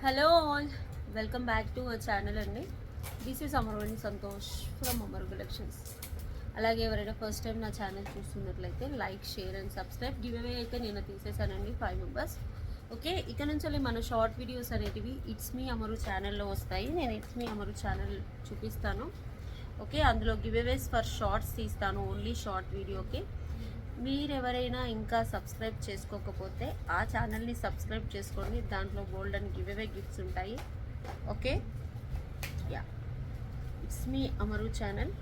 Hello all, welcome back to our channel అండి. This is Amarvani Santosh from Amar Collections. అలాగే ఎవరైనా first time నా channel చూస్తున్నట్లయితే like, share and subscribe. Giveaway అయితే నేను తీసేసానండి 5 మెంబర్స్. ఓకే, ఇక నుంచి మన షార్ట్ వీడియోస్ అనేటివి ఇట్స్ మీ అమరు ఛానల్లో వస్తాయి. నేను ఇట్స్ మీ అమరు ఛానల్ చూపిస్తాను. ఓకే, అందులో గివ్ అవేస్ ఫర్ షార్ట్స్ తీస్తాను, ఓన్లీ షార్ట్ వీడియోకి. మీరెవరైనా ఇంకా సబ్స్క్రైబ్ చేసుకోకపోతే ఆ ఛానల్ని సబ్స్క్రైబ్ చేసుకోండి. దాంట్లో గోల్డెన్ గివ్ అవే గిఫ్ట్స్ ఉంటాయి. Okay, yeah, it's me Amaru channel.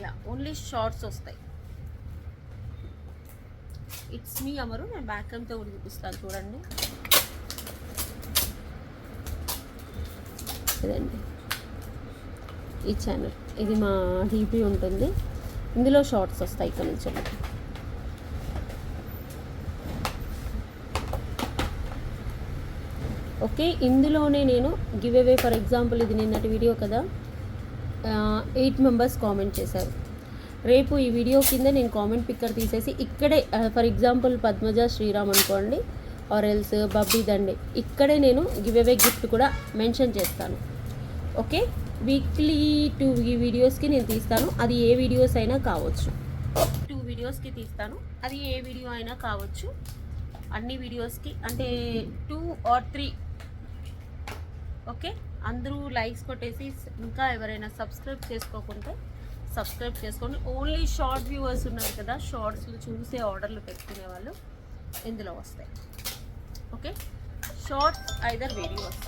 Yeah, only shorts వస్తాయి. It's me Amaru. నేను బ్యాక్ అంతా కూడా చూపిస్తాను, చూడండి. ఇదండి ఈ ఛానల్, ఇది మా డీపీ ఉంటుంది. ఇందులో షార్ట్స్ వస్తాయి ఇక్కడ నుంచి. ఓకే, ఇందులోనే నేను గివ్ అవే, ఫర్ ఎగ్జాంపుల్ ఇది నిన్నటి వీడియో కదా, 8 మెంబర్స్ కామెంట్ చేశారు. రేపు ఈ వీడియో కింద నేను కామెంట్ పిక్కర్ తీసేసి ఇక్కడే, ఫర్ ఎగ్జాంపుల్ పద్మజ శ్రీరామ్ అనుకోండి, ఆర్ ఎల్స్ బబ్బీ దండే, ఇక్కడే నేను గివ్ అవే గిఫ్ట్ కూడా మెన్షన్ చేస్తాను. ఓకే, వీక్లీ 2 వీడియోస్కి నేను తీస్తాను. అది ఏ వీడియోస్ అయినా కావచ్చు. 2 వీడియోస్కి తీస్తాను, అది ఏ వీడియో అయినా కావచ్చు. అన్ని వీడియోస్కి అంటే 2 or 3. ఓకే, అందరూ లైక్స్ కొట్టేసి, ఇంకా ఎవరైనా సబ్స్క్రైబ్ చేసుకోకుంటే సబ్స్క్రైబ్ చేసుకోండి. ఓన్లీ షార్ట్ వ్యూవర్స్ ఉన్నారు కదా, షార్ట్స్లో చూసే ఆర్డర్లు పెట్టుకునే వాళ్ళు ఇందులో వస్తాయి. Okay, shorts either videos.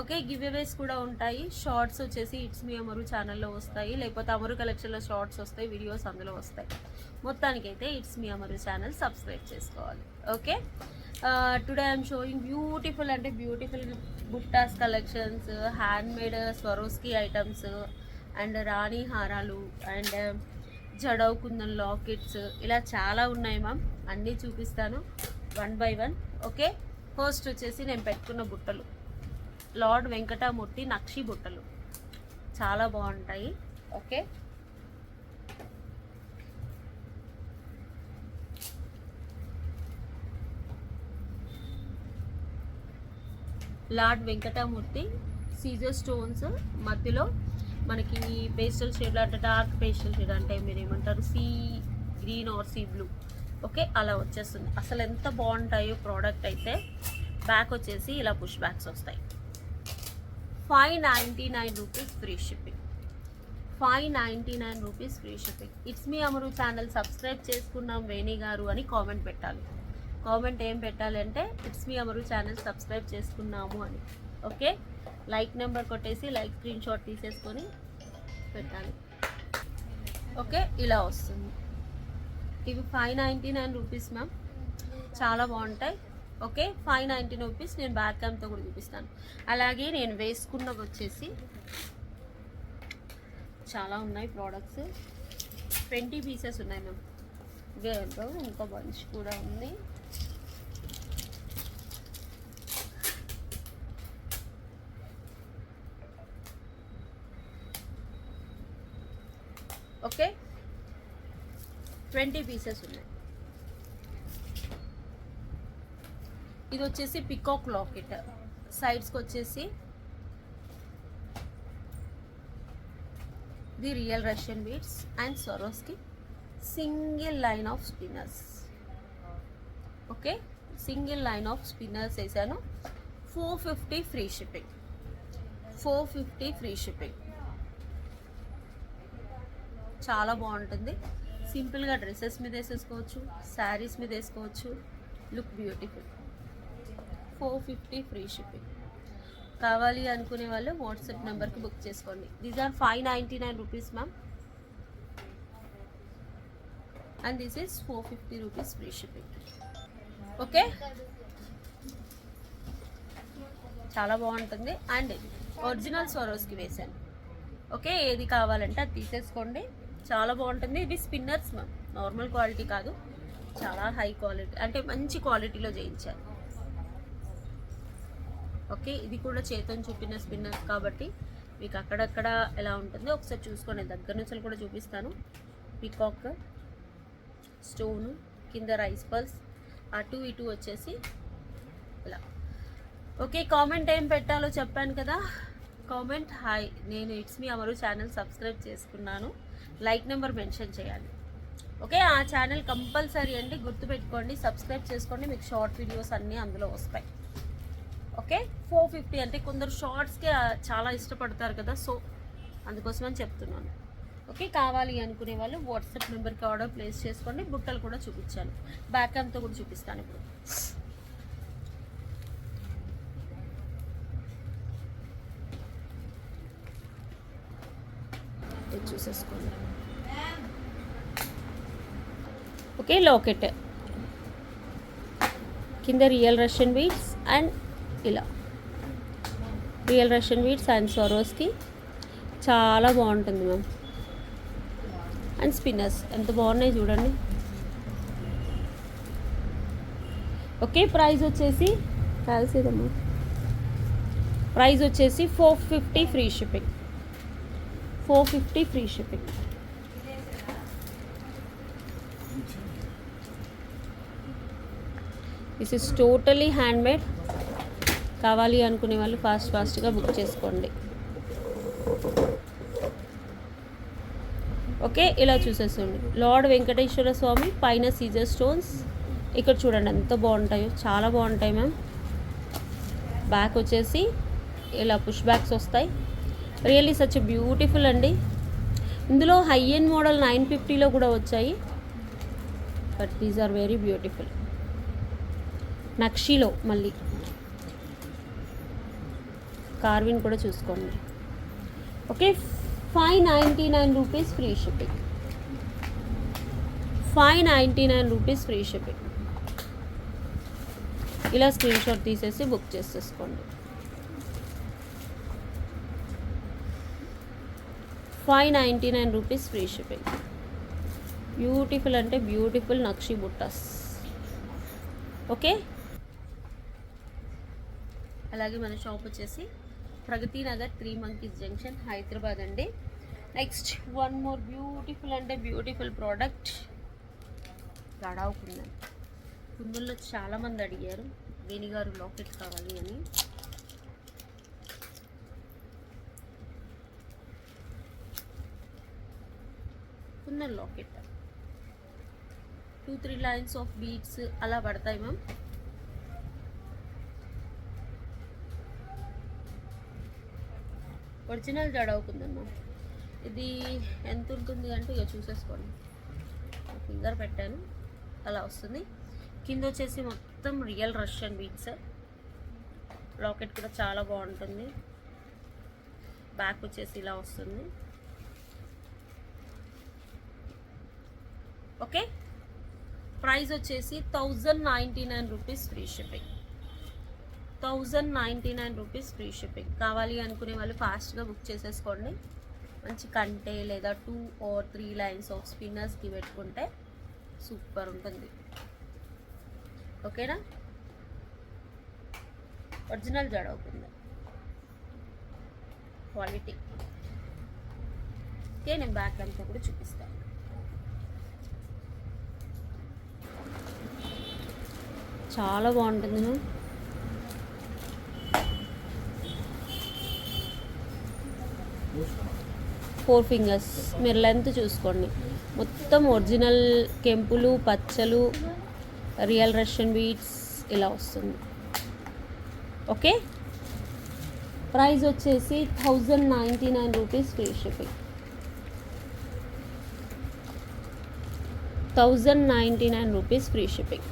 Okay, giveaways కూడా ఉంటాయి. షార్ట్స్ వచ్చేసి ఇట్స్ మీ అమరు ఛానల్లో వస్తాయి, లేకపోతే అమరు కలెక్షన్లో షార్ట్స్ వస్తాయి, వీడియోస్ అందులో వస్తాయి. మొత్తానికైతే it's me Amaru channel subscribe చేసుకోవాలి. Okay, today I'm showing beautiful అంటే బ్యూటిఫుల్ బుట్టాస్ collections, handmade Swarovski items and రాణి హారాలు అండ్ జడవ్ కుందన్ లాకెట్స్, ఇలా చాలా ఉన్నాయి మ్యామ్. అన్నీ చూపిస్తాను 1 by 1. ఓకే, ఫస్ట్ వచ్చేసి నేను పెట్టుకున్న బుట్టలు, లార్డ్ వెంకటమూర్తి నక్షి బుట్టలు, చాలా బాగుంటాయి. ఓకే, లార్డ్ వెంకటమూర్తి సీజర్ స్టోన్స్, మధ్యలో మనకి పేస్టల్ షేడ్ అంటే డార్క్ పేస్టల్ షేడ్ అంటే మీరు ఏమంటారు, sea green are sea blue. Okay, అలా వచ్చేస్తుంది. అసలు ఎంత బాగుంటాయో ప్రోడక్ట్ అయితే. బ్యాక్ వచ్చేసి ఇలా పుష్ బ్యాక్స్ వస్తాయి. 599 rupees free shipping. 599 rupees free shipping. It's me Amaru channel subscribe చేసుకున్నాం వేణి గారు అని కామెంట్ పెట్టాలి. కామెంట్ ఏం పెట్టాలి అంటే it's me Amaru channel subscribe చేసుకున్నాము అని. ఓకే, లైక్ నెంబర్ కొట్టేసి లైక్ స్క్రీన్ షాట్ తీసేసుకొని పెట్టాలి. ఓకే, ఇలా వస్తుంది. ఇవి 599 రూపీస్ మ్యామ్, చాలా బాగుంటాయి. Okay, 599 rupees. నేను బ్యాక్ క్యామ్తో కూడా చూపిస్తాను. అలాగే నేను వేసుకున్నవి వచ్చేసి చాలా ఉన్నాయి ప్రోడక్ట్స్. 20 పీసెస్ ఉన్నాయి మ్యామ్. ఇంకా బంచ్ కూడా ఉంది. ఓకే, 20 పీసెస్ ఉన్నాయి. ఇది వచ్చేసి పికాక్ లాకెట్, సైడ్స్కి వచ్చేసి the real Russian beads and Swarovski single line of spinners. Okay, single line of spinners వేసాను. 450 ఫ్రీ షిప్పింగ్. 450 free shipping. చాలా బాగుంటుంది. సింపుల్గా డ్రెస్సెస్ మీద వేసేసుకోవచ్చు, శారీస్ మీద వేసుకోవచ్చు. Look beautiful. 450 free shipping. కావాలి అనుకునే వాళ్ళు వాట్సాప్ నెంబర్కి బుక్ చేసుకోండి. These are 599 rupees ma'am, and this is 450 rupees free shipping. Okay, చాలా బాగుంటుంది. అండ్ ఒరిజినల్ స్వరోస్కి వేసాను. ఓకే, ఏది కావాలంటే అది తీసేసుకోండి, చాలా బాగుంటుంది. ఇవి స్పిన్నర్స్ మ్యామ్, నార్మల్ క్వాలిటీ కాదు, చాలా హై క్వాలిటీ అంటే మంచి క్వాలిటీలో చేయించారు. ఓకే, ఇది కూడా చేతన్ చూపిన స్పిన్నర్స్ కాబట్టి మీకు అక్కడక్కడ ఎలా ఉంటుందో ఒకసారి చూసుకోండి. దగ్గర నుంచి కూడా చూపిస్తాను. పికాక్ స్టోను, కింద రైస్ పల్స్, అటు ఇటు వచ్చేసి ఇలా. ఓకే, కామెంట్ ఏం పెట్టాలో చెప్పాను కదా. కామెంట్ హాయ్, నేను it's me Amaru channel subscribe చేసుకున్నాను, లైక్ నెంబర్ మెన్షన్ చేయాలి. ఓకే, ఆ ఛానల్ కంపల్సరీ అండి, గుర్తుపెట్టుకోండి, సబ్స్క్రైబ్ చేసుకోండి, మీకు షార్ట్ వీడియోస్ అన్నీ అందులో వస్తాయి. ఓకే, 450 అంటే కొందరు షార్ట్స్కి చాలా ఇష్టపడతారు కదా, సో అందుకోసమని చెప్తున్నాను. ఓకే, కావాలి అనుకునే వాళ్ళు వాట్సాప్ నెంబర్కి ఆర్డర్ ప్లేస్ చేసుకోండి. బుట్టలు కూడా చూపించాను, బ్యాక్ అంతా కూడా చూపిస్తాను ఇప్పుడు. చూసేసుకోండి. ఓకే, లాకెట్ కింద రియల్ రష్యన్ బీడ్స్ అండ్ ఇలా real Russian beads and Swarovski చాలా బాగుంటుంది మ్యామ్. అండ్ స్పిన్నర్స్ ఎంత బాగున్నాయి చూడండి. ఓకే, ప్రైస్ వచ్చేసి కాల్సేదమ్మా, ప్రైస్ వచ్చేసి 450 free shipping. 450 free shipping. This is totally handmade. కావాలి అనుకునే వాళ్ళు ఫాస్ట్గా బుక్ చేసుకోండి. ఓకే, ఇలా చూసేసుకోండి. లార్డ్ వెంకటేశ్వర స్వామి పైన సీజర్ స్టోన్స్ ఇక్కడ చూడండి ఎంత బాగుంటాయో, చాలా బాగుంటాయి మ్యామ్. బ్యాక్ వచ్చేసి ఇలా పుష్ బ్యాక్స్ వస్తాయి. రియల్లీ సచ్ బ్యూటిఫుల్ అండి. ఇందులో హై ఎండ్ మోడల్ 950లో కూడా వచ్చాయి, but these are very beautiful. నక్షీలో మళ్ళీ కార్విన్ కూడా చూసుకోండి. Okay, 599 rupees free shipping. 599 rupees free shipping. ఇలా స్క్రీన్ షాట్ తీసేసి బుక్ చేసేసుకోండి. 599 రూపీస్ ఫ్రీ షిప్పింగ్. బ్యూటిఫుల్ అంటే బ్యూటిఫుల్ నక్షి బుట్టాస్. ఓకే, అలాగే మన షాప్ వచ్చేసి ప్రగతి నగర్ 3 మంకీస్ జంక్షన్, హైదరాబాద్ అండి. నెక్స్ట్ వన్ మోర్ బ్యూటిఫుల్ అంటే బ్యూటిఫుల్ ప్రోడక్ట్, గడావు కుందన్. కుందన్లో చాలామంది అడిగారు వేణిగారు లాకెట్ కావాలి అని. Kundan locket 2-3 lines of beads అలా పడతాయి మ్యామ్. ఒరిజినల్ జడ అవుతుందమ్మా. ఇది ఎంత ఉంటుంది అంటే ఇక చూసేసుకోండి, ఫింగర్ పెట్టాను అలా వస్తుంది. కింద వచ్చేసి మొత్తం రియల్ రష్యన్ బీడ్స్. లాకెట్ కూడా చాలా బాగుంటుంది. బ్యాక్ వచ్చేసి ఇలా వస్తుంది. ఓకే, ప్రైస్ వచ్చేసి 1099 rupees free shipping. 1099 rupees free shipping. కావాలి అనుకునే వాళ్ళు ఫాస్ట్గా బుక్ చేసేసుకోండి. మంచి కంటే లేదా 2 or 3 లైన్స్ ఆఫ్ స్పిన్నర్స్కి పెట్టుకుంటే సూపర్ ఉంటుంది. ఓకేనా, ఒరిజినల్ జడ అవుతుంది క్వాలిటీ. ఓకే, నేను బ్యాక్ అంతా కూడా చూపిస్తాను. చాలా బాగుంటుంది. 4 ఫింగర్స్. మీరు లెంత్ చూసుకోండి. మొత్తం ఒరిజినల్ కెంపులు, పచ్చలు, రియల్ రష్యన్ బీడ్స్ ఇలా వస్తుంది. ఓకే, ప్రైస్ వచ్చేసి 1099 rupees free shipping. 1099 rupees free shipping.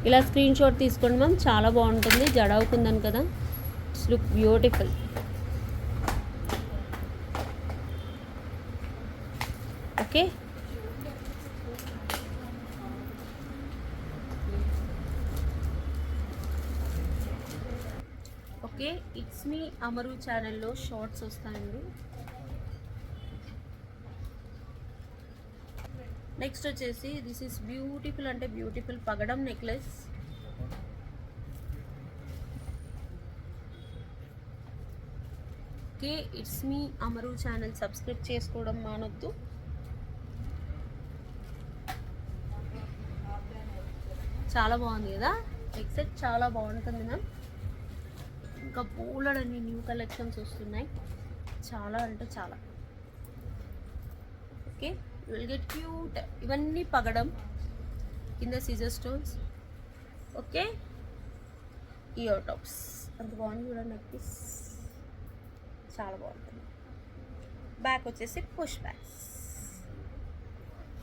ఇలా స్క్రీన్ షాట్ తీసుకోండి మ్యామ్, చాలా బాగుంటుంది. జడ అవుతుందని కదా, it's look beautiful. Okay, okay, it's me Amaru ఛానల్లో షార్ట్స్ వస్తాయండి. నెక్స్ట్ వచ్చేసి దిస్ ఈస్ బ్యూటిఫుల్ అంటే బ్యూటిఫుల్ పగడం necklace. Okay, it's me Amaru channel subscribe చేసుకోవడం మానొద్దు. చాలా బాగుంది కదా, నెక్ సెట్ చాలా బాగుంటుంది మ్యామ్. ఇంకా బోలెడన్ని న్యూ కలెక్షన్స్ వస్తున్నాయి, చాలా అంటే చాలా. Okay, you will get cute. ఇవన్నీ పగడం, కింద సీజర్ స్టోన్స్. ఓకే, ఇయర్ టాప్స్ అంత బాగుంది కూడా, నెక్ పీస్ చాలా బాగుంటుంది. బ్యాక్ వచ్చేసి push backs,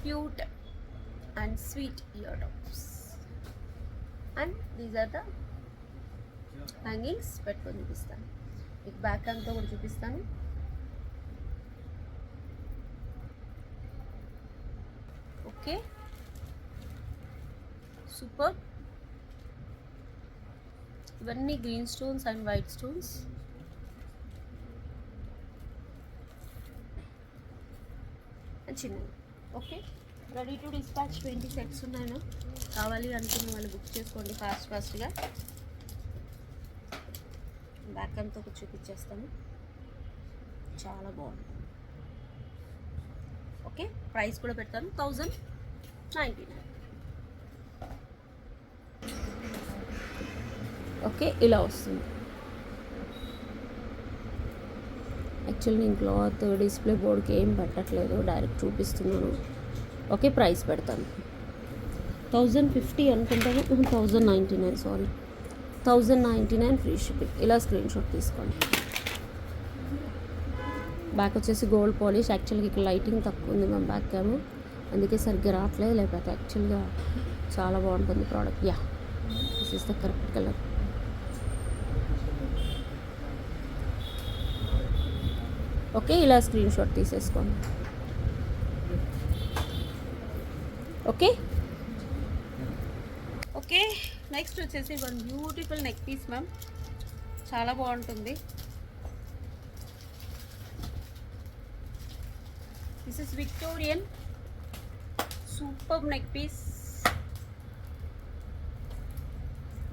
cute and sweet ear tops. And these are the hangings. పెట్టుకొని చూపిస్తాను మీకు, బ్యాక్ అంతా కూడా చూపిస్తాను. Okay, super. ఇవన్నీ green stones and white stones. And చిన్నవి. Okay, ready to dispatch 20 sets ఉన్నాయన్నా. కావాలి అనుకున్న వాళ్ళు బుక్ చేసుకోండి ఫాస్ట్గా. బ్యాక్ అంతా ఒక చూపించేస్తాను, చాలా బాగుంది. ఓకే, ప్రైస్ కూడా పెడతాను 1099. ఓకే, ఇలా వస్తుంది. యాక్చువల్లీ నేను క్లాత్ డిస్ప్లే బోర్డ్కి ఏం పెట్టట్లేదు, డైరెక్ట్ చూపిస్తున్నాను. ఓకే, ప్రైస్ పెడతాను 1050 అనుకుంటాను, 1099, సారీ 1099 ఫ్రీ షిప్పింగ్. ఇలా స్క్రీన్ షాట్ తీసుకోండి. బ్యాక్ వచ్చేసి గోల్డ్ పాలిష్. యాక్చువల్గా ఇక్కడ లైటింగ్ తక్కువ ఉంది మ్యామ్ బ్యాక్ ఏమో, అందుకే సరిగ్గా రావట్లేదు, లేకపోతే యాక్చువల్గా చాలా బాగుంటుంది product. Yeah, this is the correct colour. Okay, ఇలా స్క్రీన్ షాట్ తీసేసుకోండి. ఓకే ఓకే, నెక్స్ట్ వచ్చేసి one beautiful neck piece ma'am, చాలా బాగుంటుంది. This is Victorian super neck piece.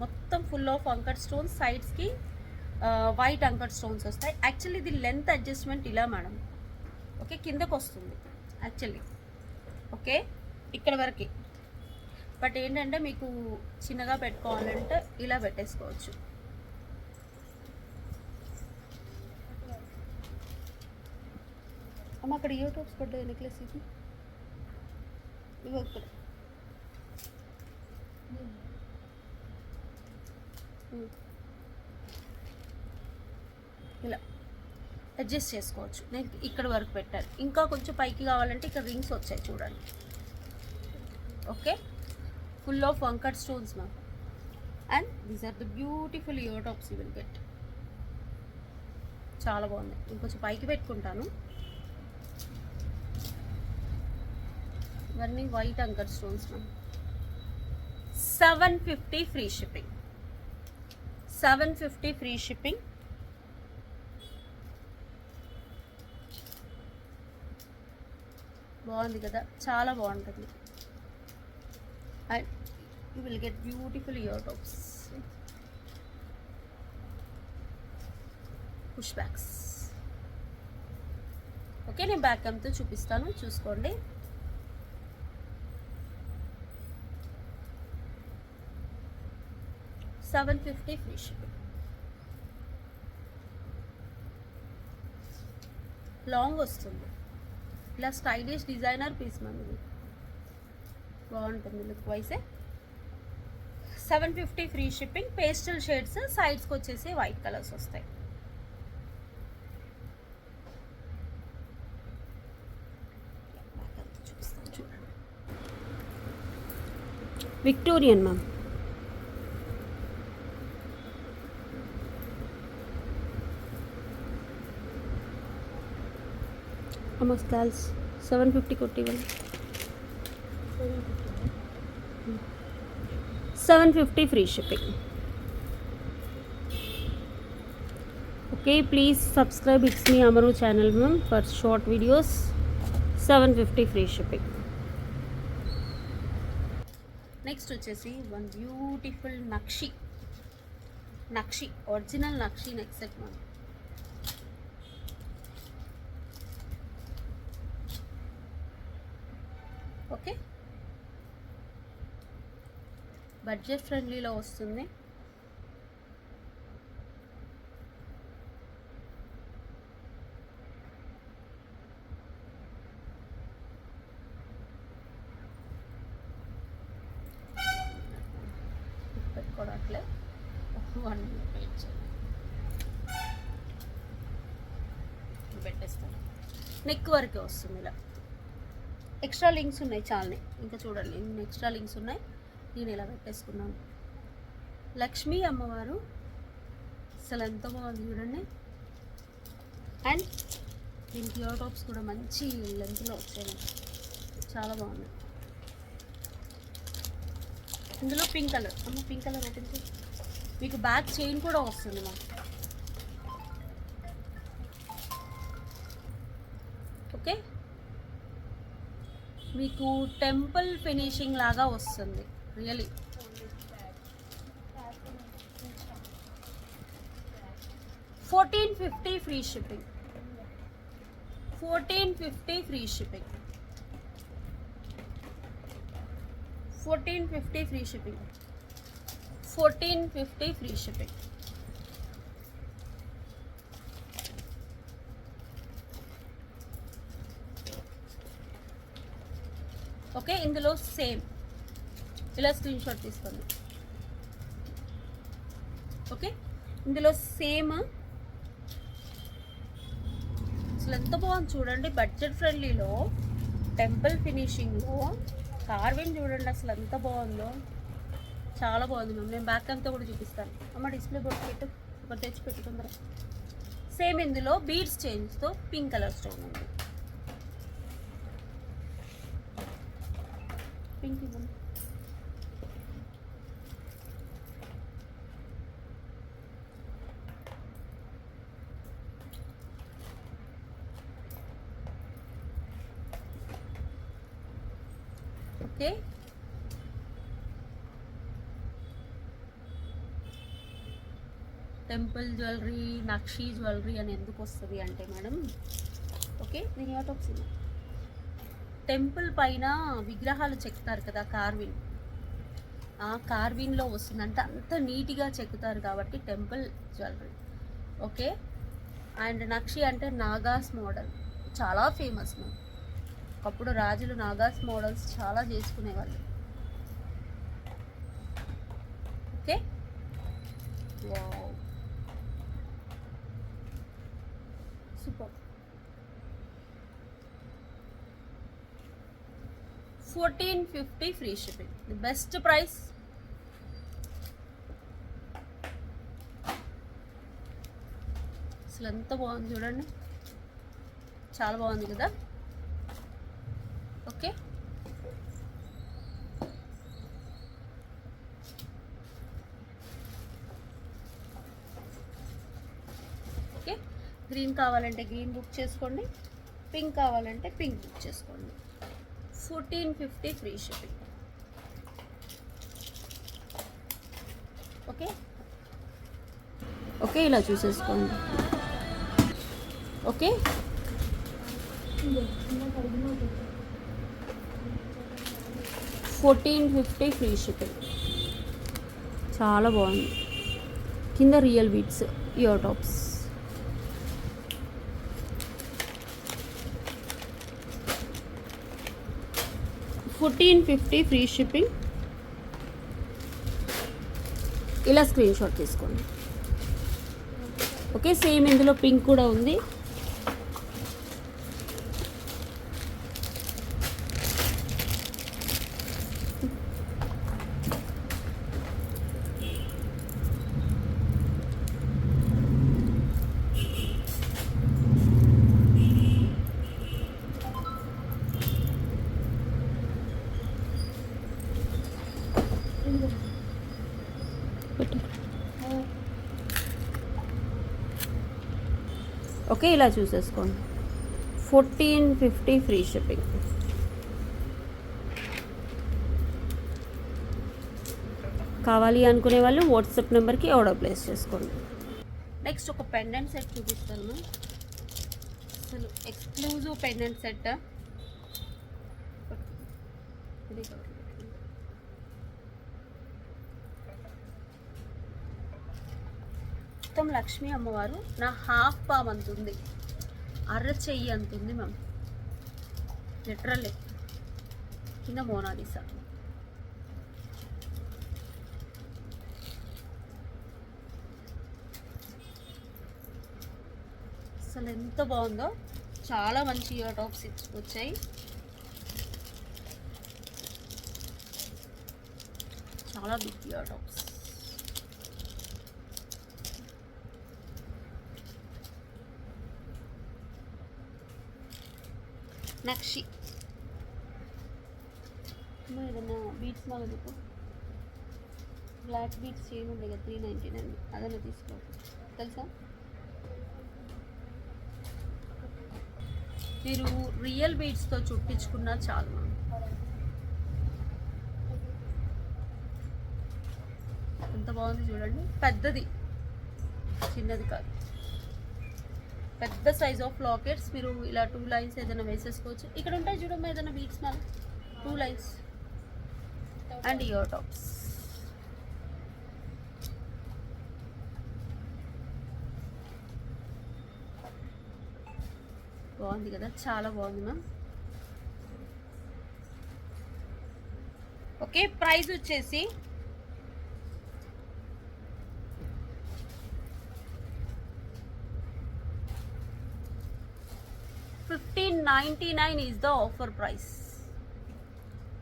మొత్తం ఫుల్ ఆఫ్ అంకర్ స్టోన్స్, సైడ్స్కి వైట్ అంకర్ స్టోన్స్ వస్తాయి. Actually ఇది length adjustment ఇలా మేడం. ఓకే, కిందకు వస్తుంది యాక్చువల్లీ. ఓకే, ఇక్కడ వరకు. బట్ ఏంటంటే మీకు చిన్నగా పెట్టుకోవాలంటే ఇలా పెట్టేసుకోవచ్చు. అమ్మ అక్కడ ఇయర్ టాప్స్ పడ్డాయి, నెక్లెస్ ఇది ఇక్కడ. ఇలా అడ్జస్ట్ చేసుకోవచ్చు. నేను ఇక్కడ వరకు పెట్టాను, ఇంకా కొంచెం పైకి కావాలంటే ఇక్కడ రింగ్స్ వచ్చాయి చూడండి. Okay, full of uncut stones ma'am. And these are the beautiful ear tops you will get. చాలా బాగుంది. ఇంకొంచెం పైకి పెట్టుకుంటాను. ఇవన్నీ white uncut stones ma'am. 750 free shipping. 750 free shipping. బాగుంది కదా, చాలా బాగుంటుంది. And you will get beautiful ear tops, push backs. Okay, నేను బ్యాక్ అంతా చూపిస్తాను, చూసుకోండి. $750 ఫ్రీ షిప్పింగ్. లాంగ్ వస్తుంది, ఇలా స్టైలిష్ డిజైనర్ పీస్ మ్యామ్. ఇది బాగుంటుంది లుక్ వైసే. 750 ఫ్రీ షిప్పింగ్. పేస్టల్ షేడ్స్, సైడ్స్కి వచ్చేసి వైట్ కలర్స్ వస్తాయి. చూపిస్తాను చూడండి. Victorian ma'am. స్కాల్స్ 750 కొట్టివ్వండి. 750 free shipping. Okay, please subscribe it's me Amaru channel ma'am for short videos. 750 free shipping. Next వచ్చేసి వన్ బ్యూటిఫుల్ నక్షి ఒరిజినల్ నక్షి neck set ma'am. Okay, budget ఫ్రెండ్లీలో వస్తుంది. పెట్టుకోవట్లే 1 మినిట్ పెట్టేస్తాను. నెక్ వరకే వస్తుంది ఇలా. ఎక్స్ట్రా లింక్స్ ఉన్నాయి చాలానే, ఇంకా చూడండి ఇన్ని ఎక్స్ట్రా లింక్స్ ఉన్నాయి. నేను ఇలా పెట్టేసుకున్నాను. లక్ష్మీ అమ్మవారు అసలు ఎంత బాగుంది చూడండి. అండ్ దీనికి ఇయర్ టాప్స్ కూడా మంచి లెంత్లో వచ్చాయి, చాలా బాగుంది. ఇందులో pink colour, pink colour open చేసి మీకు బ్యాక్ చైన్ కూడా వస్తుంది మాకు. ఓకే, మీకు టెంపుల్ ఫినిషింగ్ లాగా వస్తుంది really. $1450 free shipping. 1450 free shipping. 1450 free shipping. 1450 free shipping. Okay, ఇందులో సేమ్ ఇలా స్క్రీన్ షాట్ తీసుకోండి. ఓకే, ఇందులో సేమ్ అసలు ఎంత బాగుంది చూడండి. బడ్జెట్ ఫ్రెండ్లీలో టెంపుల్ ఫినిషింగ్లో కార్వింగ్ చూడండి అసలు ఎంత బాగుందో, చాలా బాగుంది మ్యామ్. నేను బ్యాక్ అంతా కూడా చూపిస్తాను. అమ్మ డిస్ప్లే బోర్డు పెట్టు, ఒకటి తెచ్చి పెట్టుకుందరా. సేమ్ ఇందులో బీడ్స్ చేంజ్తో పింక్ కలర్ స్టోన్ ఉంది. పింక్ ఇవ్వండి. Okay, temple jewellery, nakshi jewellery అని ఎందుకు వస్తుంది అంటే మేడం, ఓకే దీని టాప్స్ టెంపుల్ పైన విగ్రహాలు చెక్కుతారు కదా, కార్వింగ్, ఆ కార్వింగ్లో వస్తుందంటే అంత నీట్గా చెక్కుతారు కాబట్టి టెంపుల్ జ్యువెలరీ. ఓకే, అండ్ నక్షి అంటే నాగాస్ మోడల్, చాలా ఫేమస్ మ్యామ్. ఒకప్పుడు రాజులు నాగాస్ మోడల్స్ చాలా చేసుకునేవాళ్ళు. Okay, wow super. 1450 free shipping, the best price. అసలు ఎంత బాగుంది చూడండి, చాలా బాగుంది కదా. ఓకే, ఓకే, గ్రీన్ కావాలంటే గ్రీన్ బుక్ చేసుకోండి, పింక్ కావాలంటే పింక్ బుక్ చేసుకోండి. 1450 ఫ్రీ షిప్పింగ్. ఓకే, ఓకే ఇలా చూసేసుకోండి. ఓకే, 1450 ఫ్రీ షిప్పింగ్, చాలా బాగుంది. కింద real beats ear tops. $1450 free shipping. ఇలా స్క్రీన్ షాట్ తీసుకోండి. ఓకే, సేమ్ ఇందులో పింక్ కూడా ఉంది. ఓకే, ఇలా చూసేసుకోండి. 1450 ఫ్రీ షిప్పింగ్. కావాలి అనుకునే వాళ్ళు వాట్సాప్ నెంబర్కి ఆర్డర్ ప్లేస్ చేసుకోండి. నెక్స్ట్ ఒక పెండెంట్ సెట్ చూపిస్తాను. అసలు ఎక్స్క్లూజివ్ పెండెంట్ సెట్. మొత్తం లక్ష్మీ అమ్మవారు నా హాఫ్ పామ్ అంత ఉంది, అర్ర చెయ్యి అంత ఉంది మ్యామ్, లిటరల్లీ. కింద మోనాలిసా. అసలు ఎంత బాగుందో, చాలా మంచి ఇయర్ టాప్స్ వచ్చాయి. చాలా బిగ్ ఇయర్ టాప్స్. నక్షి ఏదన్నా బీట్స్ మాల చెప్పు. బ్లాక్ బీట్స్ చైన్ ఉంది కదా 399, అదన్నా తీసుకో, తెలుసా? మీరు రియల్ బీట్స్తో చుట్టించుకున్నా చాలు. ఎంత బాగుంది చూడండి, పెద్దది, చిన్నది కాదు, పెద్ద సైజ్ ఆఫ్ లాకెట్స్. మీరు ఇలా 2 లైన్స్ ఏదైనా వేసేసుకోవచ్చు. ఇక్కడ ఉంటాయి చూడమ్మా ఏదైనా బీట్స్ మాల, 2 లైన్స్ అండ్ ఇయర్ టాప్స్. బాగుంది కదా, చాలా బాగుంది మ్యామ్. ఓకే, ప్రైస్ వచ్చేసి $1599 is the offer price.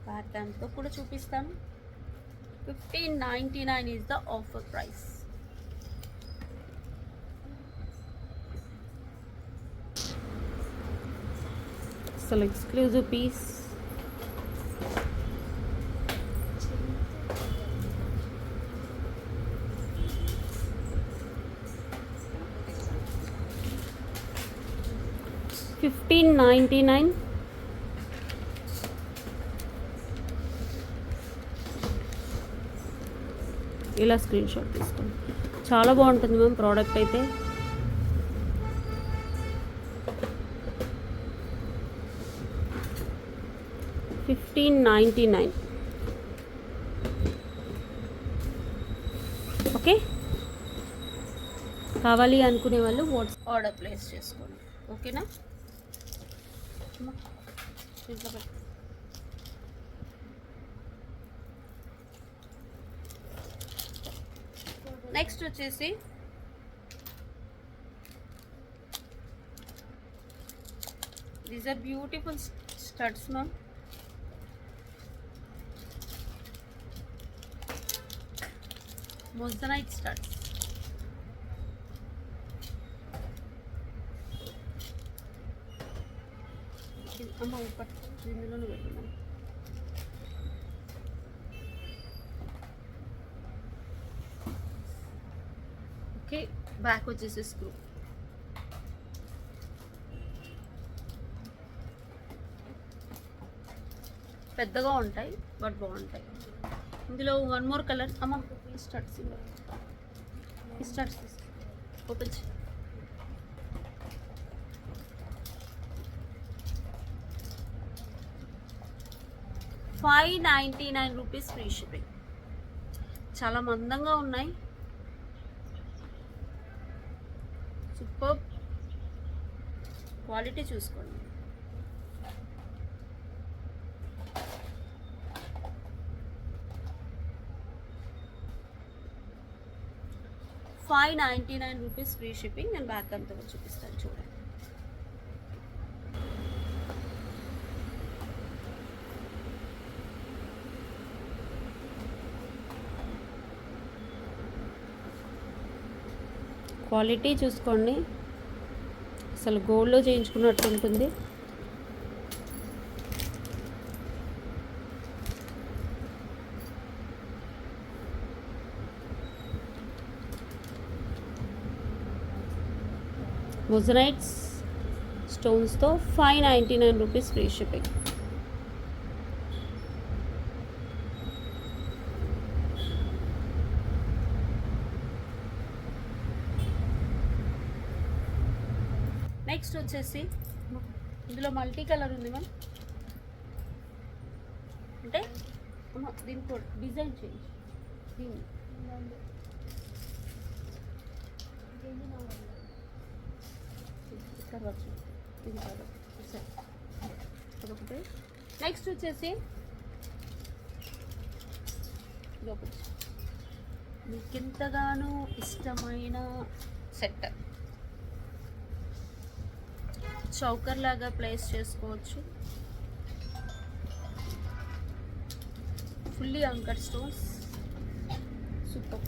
Back హ్యాండ్తో కూడా చూపిస్తాను. 1599 ఈజ్ ద ఆఫర్ ప్రైస్. అసలు ఎక్స్క్లూజివ్ పీస్. $1599. ఇలా స్క్రీన్ షాట్ తీసుకోండి. చాలా బాగుంటుంది మ్యామ్ ప్రోడక్ట్ అయితే. $1599. ఓకే, కావాలి అనుకునే వాళ్ళు వాట్సాప్ ఆర్డర్ ప్లేస్ చేసుకోండి. ఓకేనా? నెక్స్ట్ వచ్చేసి these are beautiful studs ma'am. Moissanite studs. అమ్మ ఇందులోనే పెట్టున్నాం. ఓకే, బ్యాక్ వచ్చేసి స్క్రూ. పెద్దగా ఉంటాయి బట్ బాగుంటాయి. ఇందులో 1 మోర్ కలర్. అమ్మ ఈ స్టడ్స్, ఈ స్టడ్స్ ఓపెన్ చేయి. ₹599 ఫ్రీ షిప్పింగ్. చాలా మందంగా ఉన్నాయి. సూపర్ క్వాలిటీ చూసుకోండి. ₹599 ఫ్రీ షిప్పింగ్. నేను బ్యాక్ అంతా కూడా చూపిస్తాను చూడండి. క్వాలిటీ చూసుకోండి, అసలు గోల్డ్లో చేయించుకున్నట్టు ఉంటుంది. మొజనైట్స్ స్టోన్స్తో ₹599 ఫ్రీ షిప్పింగ్. నెక్స్ట్ వచ్చేసి ఇందులో మల్టీ కలర్ ఉంది మ్యామ్. అంటే దీనికి డిజైన్ చేంజ్. దీన్ని తర్వాత ఇది కాదు సరే అదొకటి. నెక్స్ట్ వచ్చేసి ఇదొకటి మీకు ఎంతగానో ఇష్టమైన సెట్ చౌకర్ లాగా ప్లేస్ చేసుకోవచ్చు. Fully anchor stones, super.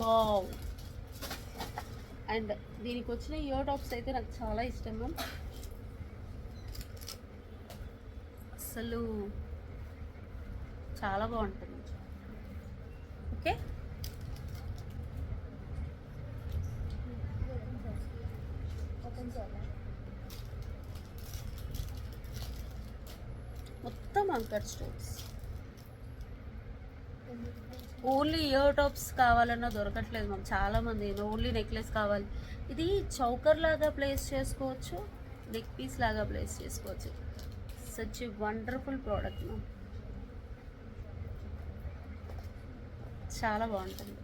Wow. And దీనికి వచ్చిన ఇయర్ టాప్స్ అయితే నాకు చాలా ఇష్టం మ్యామ్. అసలు చాలా బాగుంటుంది. ఓకే, మొత్తం anchor stones. Only ear tops కావాలన్నా దొరకట్లేదు మ్యామ్. చాలామంది ఓన్లీ నెక్లెస్ కావాలి. ఇది చౌకర్ లాగా ప్లేస్ చేసుకోవచ్చు, నెక్ పీస్ లాగా ప్లేస్ చేసుకోవచ్చు. Such a wonderful product ma'am. చాలా బాగుంటుంది.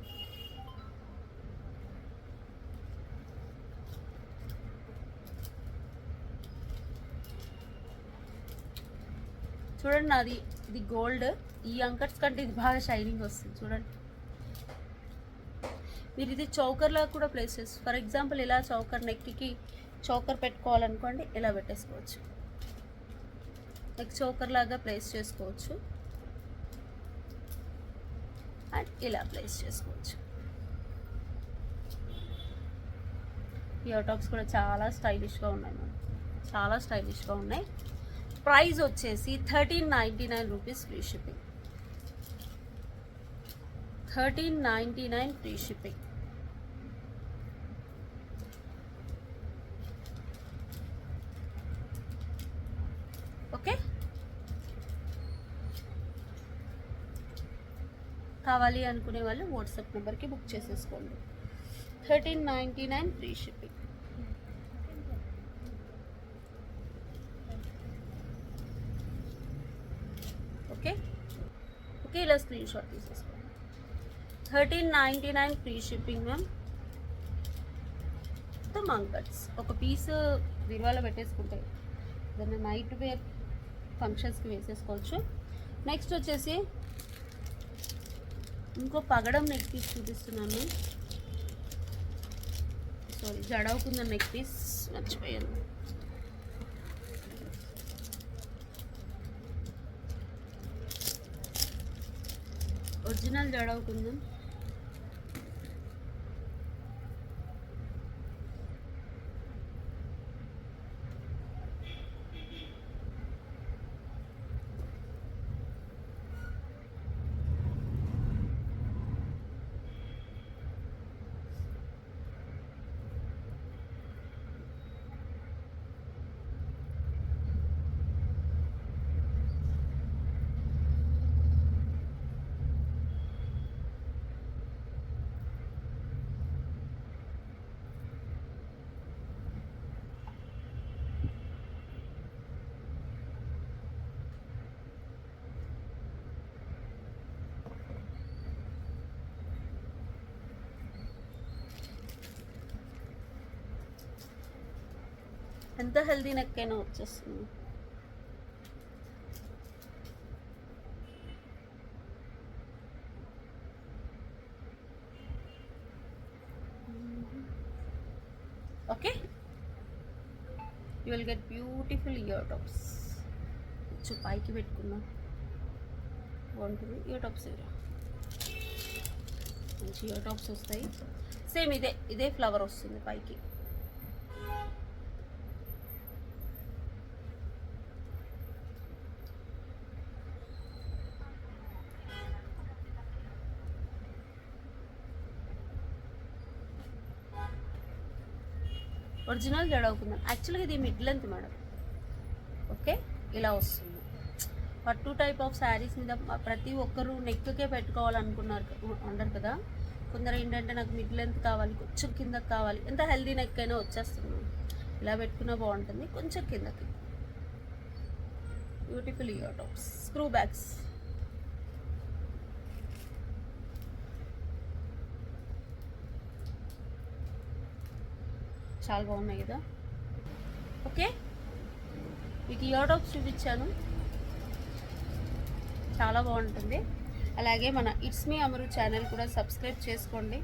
చూడండి నాది ఇది గోల్డ్. ఈ అంకర్స్ కంటే ఇది బాగా షైనింగ్ వస్తుంది చూడండి. మీరు ఇది చౌకర్లా కూడా ప్లేస్ చేస్తారు. ఫర్ ఎగ్జాంపుల్ ఇలా చౌకర్ నెక్కి చౌకర్ పెట్టుకోవాలనుకోండి, ఇలా పెట్టేసుకోవచ్చు. నెక్ చౌకర్ లాగా ప్లేస్ చేసుకోవచ్చు అండ్ ఇలా ప్లేస్ చేసుకోవచ్చు. ఇయర్ టాప్స్ కూడా చాలా స్టైలిష్గా ఉన్నాయి మనం, చాలా స్టైలిష్గా ఉన్నాయి. ప్రైస్ వచ్చేసి 1399 rupees free shipping. 1399 free shipping. Okay, కావాలి అనుకునే వాళ్ళు వాట్సాప్ నెంబర్కి బుక్ చేసేసుకోండి. 1399 ఫ్రీ షిప్పింగ్. ఓకే ఓకే, ఇలా స్క్రీన్ షాట్ తీసేసుకోండి. 1399 ఫ్రీ షిప్పింగ్ మ్యామ్. మొత్తం అంకట్స్. ఒక పీస్ విరువాలో పెట్టేసుకుంటే దాన్ని నైట్ వేర్ ఫంక్షన్స్కి వేసేసుకోవచ్చు. నెక్స్ట్ వచ్చేసి ఇంకో పగడం నెక్ పీస్ చూపిస్తున్నాను. సారీ, జడవుకున్న నెక్ పీస్ మర్చిపోయాను. ఒరిజినల్ జడవుకుందాం. ఎంత హెల్దీ నెక్ అయినా వచ్చేస్తుంది. Okay, you will get beautiful ear tops. కొంచెం పైకి పెట్టుకున్నా బాగుంటుంది. ఇయర్ టాప్స్ మంచి ఇయర్ టాప్స్ వస్తాయి. సేమ్ ఇదే ఫ్లవర్ వస్తుంది పైకి. ఒరిజినల్ జడవుకుందాం. యాక్చువల్గా ఇది మిడ్ లెంత్ మేడం. ఓకే, ఇలా వస్తుంది. పట్టు టైప్ ఆఫ్ శారీస్ మీద ప్రతి ఒక్కరు నెక్కే పెట్టుకోవాలనుకున్నారు ఉండరు కదా, కొందరు ఏంటంటే నాకు మిడ్ లెంత్ కావాలి, కొంచెం కిందకి కావాలి, ఎంత హెల్దీ నెక్ అయినా వచ్చేస్తుంది. ఇలా పెట్టుకున్నా బాగుంటుంది. కొంచెం కిందకి beautiful ear tops, screw bags. చాలా బాగున్నాయి కదా. ఓకే, మీకు ఇయర్ టాప్స్ చూపించాను, చాలా బాగుంటుంది. అలాగే మన ఇట్స్ మీ అమరు ఛానల్ కూడా సబ్స్క్రైబ్ చేసుకోండి.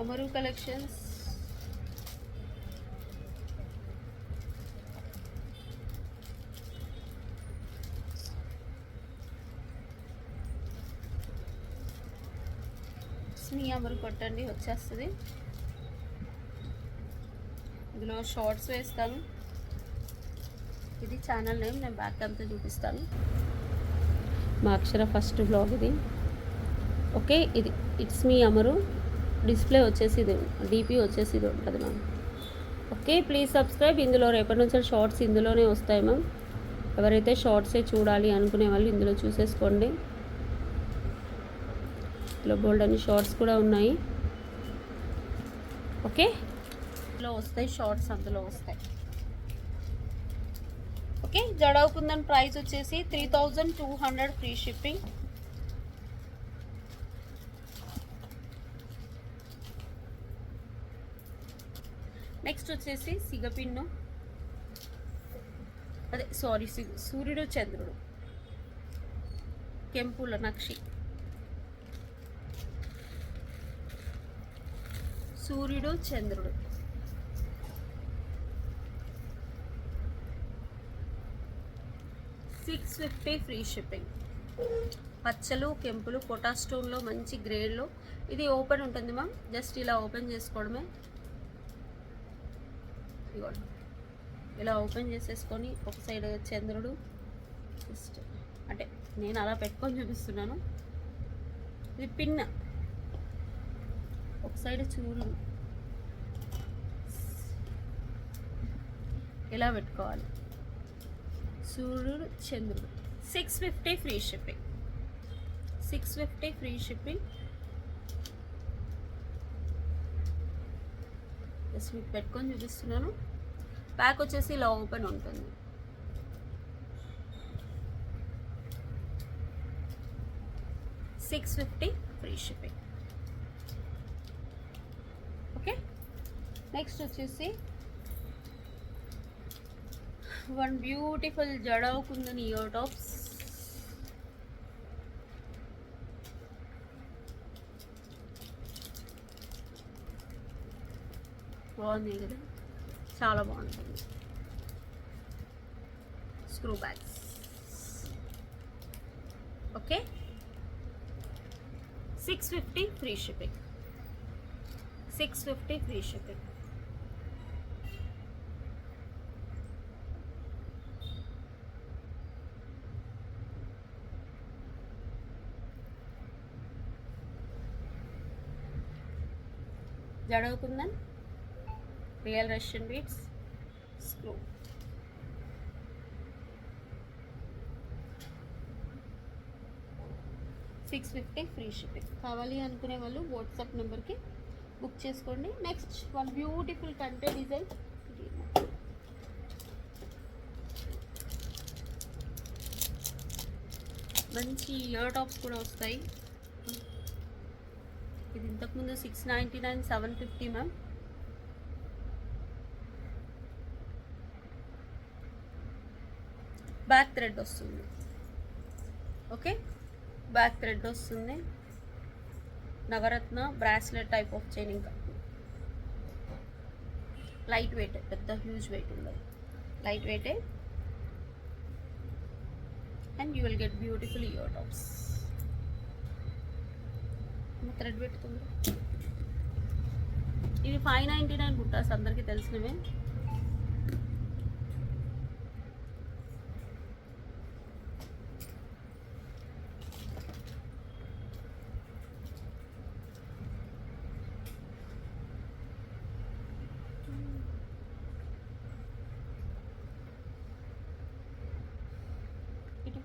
అమరు కలెక్షన్స్. మీ అమరు కొట్టండి వచ్చేస్తుంది. ఇందులో షార్ట్స్ వేస్తాను. ఇది ఛానల్ నేమ్, నేను బ్యాక్ అంతా చూపిస్తాను. మా అక్షర ఫస్ట్ బ్లాగ్ ఇది. ఓకే, ఇది ఇట్స్ మీ అమరు. డిస్ప్లే వచ్చేసి ఇది, డిపి వచ్చేసి ఇది ఉంటుంది మ్యామ్. Okay, please subscribe. ఇందులో రేపటి నుంచి షార్ట్స్ ఇందులోనే వస్తాయి మ్యామ్. ఎవరైతే షార్ట్సే చూడాలి అనుకునే వాళ్ళు ఇందులో చూసేసుకోండి. ఇందులో బోల్డ్ అని షార్ట్స్ కూడా ఉన్నాయి. ఓకే, ఇందులో వస్తాయి షార్ట్స్, అందులో వస్తాయి. ఓకే, జడావ్ కుందన్ ప్రైస్ వచ్చేసి 3200 ఫ్రీ షిప్పింగ్. నెక్స్ట్ వచ్చేసి సిగపిన్ను, అదే సారీ సూర్యుడు చంద్రుడు కెంపుల నక్షి. సూర్యుడు చంద్రుడు 650 ఫ్రీ షిప్పింగ్. పచ్చలు కెంపులు కోటా స్టోన్లో మంచి గ్రేడ్లో. ఇది ఓపెన్ ఉంటుంది మ్యామ్, జస్ట్ ఇలా ఓపెన్ చేసుకోవడమే. ఇదిగోండి, ఇలా ఓపెన్ చేసేసుకొని ఒక సైడ్ చంద్రుడు, జస్ట్ అంటే నేను అలా పెట్టుకొని చూపిస్తున్నాను. ఇది పిన్, ఒక సైడ్ సూర్యుడు ఇలా పెట్టుకోవాలి. సూర్యుడు చంద్రుడు 650 free shipping. 650 free shipping. Just మీకు పెట్టుకొని చూపిస్తున్నాను. ప్యాక్ వచ్చేసి ఇలా ఓపెన్ ఉంటుంది. $650 ఫ్రీ షిప్పింగ్. ఓకే, నెక్స్ట్ వచ్చేసి one beautiful jadau kundan year tops. బాగుంది కదా, చాలా బాగుంటుంది. Screw bags. Okay, 650 free shipping. 650 free shipping. Jadau kundan real Russian beads screw. $650 free shipping. కావాలి అనుకునే వాళ్ళు వాట్సాప్ నెంబర్కి బుక్ చేసుకోండి. నెక్స్ట్ వన్ బ్యూటిఫుల్ కంటే డిజైన్. మంచి ఇయర్ టాప్స్ కూడా వస్తాయి. ఇది ఇంతకుముందు 699, 750 మ్యామ్. బ్యాక్ థ్రెడ్ వస్తుంది. ఓకే, బ్యాక్ థ్రెడ్ వస్తుంది. నవరత్న బ్రాస్లెట్ టైప్ ఆఫ్ చైన్. ఇంకా లైట్ వెయిట్, పెద్ద హ్యూజ్ వెయిట్ ఉండదు, లైట్ వెయిటే. And you will get beautiful ear tops. Thread పెట్టుకుంది. ఇవి 599 బుట్టాస్, అందరికీ తెలిసినవే. ఇటు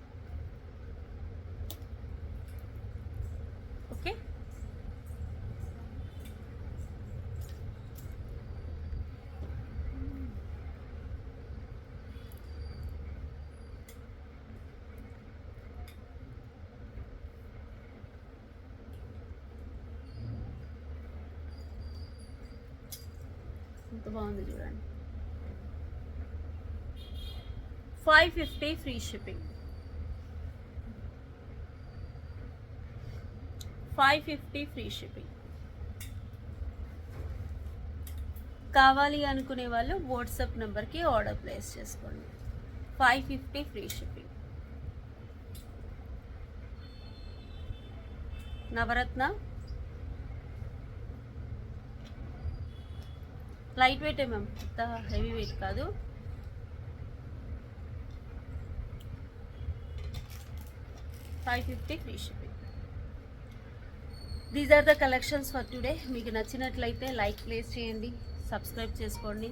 బాగుంది చూడండి. 550 ఫ్రీ షిప్పింగ్. 550 free shipping. కావాలి అనుకునే వాళ్ళు వాట్సాప్ నెంబర్కి ఆర్డర్ ప్లేస్ చేసుకోండి. 550 free shipping. Navratna light weight ma'am, అంత హెవీ వెయిట్ కాదు. $550 free shipping. These are the collections for today. మీకు నచ్చినట్లయితే లైక్ ప్లేస్ చేయండి, సబ్స్క్రైబ్ చేసుకోండి.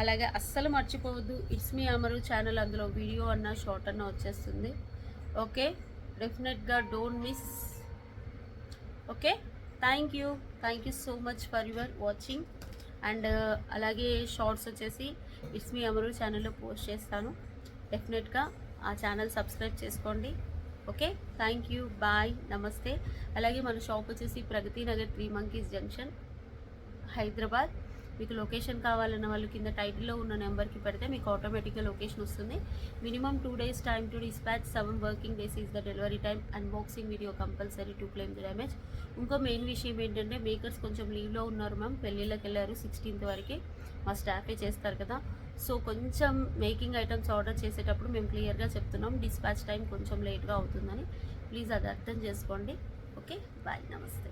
అలాగే అస్సలు మర్చిపోవద్దు, ఇట్స్ మీ అమరు ఛానల్, అందులో వీడియో అన్న షార్ట్ అన్న వచ్చేస్తుంది. ఓకే, డెఫినెట్గా don't miss. Okay, thank you so much for your watching. And అలాగే షార్ట్స్ వచ్చేసి ఇట్స్ మీ అమరు ఛానల్లో పోస్ట్ చేస్తాను. డెఫినెట్గా ఆ ఛానల్ సబ్స్క్రైబ్ చేసుకోండి. ఓకే, థ్యాంక్ యూ, బాయ్, నమస్తే. అలాగే మన షాప్ వచ్చేసి ప్రగతి నగర్ 3 మంకీస్ జంక్షన్, హైదరాబాద్. మీకు లొకేషన్ కావాలన్న వాళ్ళు కింద టైటిల్లో ఉన్న నెంబర్కి పెడితే మీకు ఆటోమేటిక్గా లొకేషన్ వస్తుంది. Minimum 2 days time to dispatch, 7 working days is the delivery time. Unboxing video compulsory to claim the damage. ఇంకో మెయిన్ విషయం ఏంటంటే మేకర్స్ కొంచెం లీవ్లో ఉన్నారు మ్యామ్, పెళ్ళిళ్ళకి వెళ్ళారు. 16th వరకు మా స్టాఫే చేస్తారు కదా. సో కొంచెం మేకింగ్ ఐటమ్స్ ఆర్డర్ చేసేటప్పుడు మేము క్లియర్గా చెప్తున్నాం, డిస్పాచ్ టైం కొంచెం లేట్గా అవుతుందని. ప్లీజ్ అది అర్థం చేసుకోండి. ఓకే, బాయ్, నమస్తే.